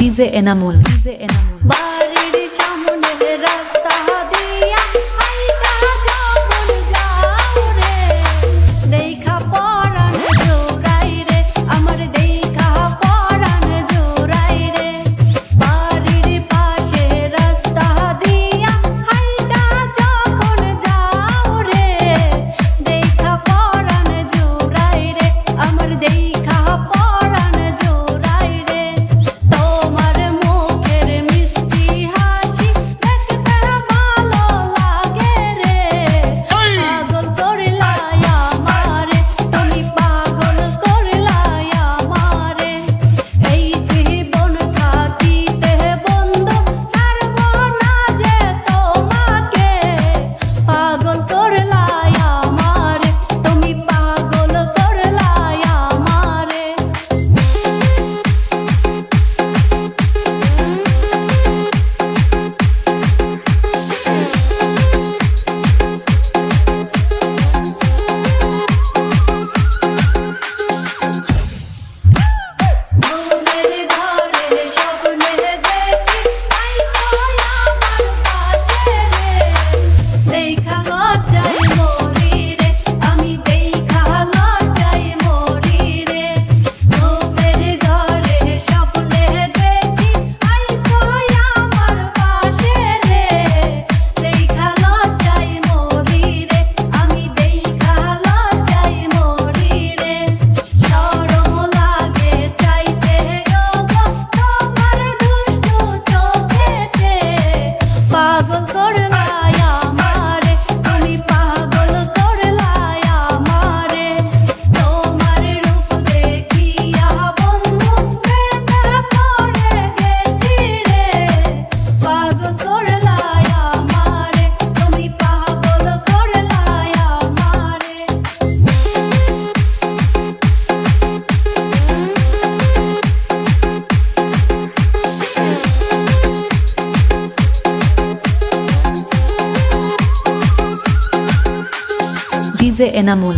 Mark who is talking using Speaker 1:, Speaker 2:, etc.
Speaker 1: DJ Enamul
Speaker 2: বাড়ির সামনে রাস্তা দিয়া হাইটা যখন যাও রে, দেখা পরাণ জোড়াই রে, আমার দেখা পরাণ জোড়াই রে। বাড়ির পাশে রাস্তা দিয়া হাইটা যখন যাও রে, দেখা পরাণ জোড়াই রে, আমার দেখা পরাণ জোড়াই রে। তোমার মুখের মিষ্টি হাসি দেখতে ভালো লাগে রে, পাগল করলাই আমারে, তুমি পাগল করলাই আমারে। এই জীবন থাকিতে বন্ধু ছাড়ব না যে তোমাকে, পাগল করলাই আমারে, তুমি পাগল করলাই আমারে। ঘুমের ঘরে স্বপ্নে দেখি আইছো আমার পাশে রে, দেখা লজ্জায় মরি রে, আমি দেখা লজ্জায় মরি রে। ঘুমের ঘরে স্বপ্নে দেখি আইছো আমার পাশে রে, দেখা লজ্জায় মরি রে, আমি দেখা লজ্জায় মরি রে। শরম লাগে চাইতে ওগো তোমার দুষ্টু চোখেতে, পাগল করলাই আমারে, তুমি পাগল করলাই আমারে। তোমার রূপ দেখিয়া বন্ধু প্রেমে পড়ে গেছি রে, পাগল করলাই আমারে, তুমি পাগল করলাই আমারে।
Speaker 1: ডিজে এনামুল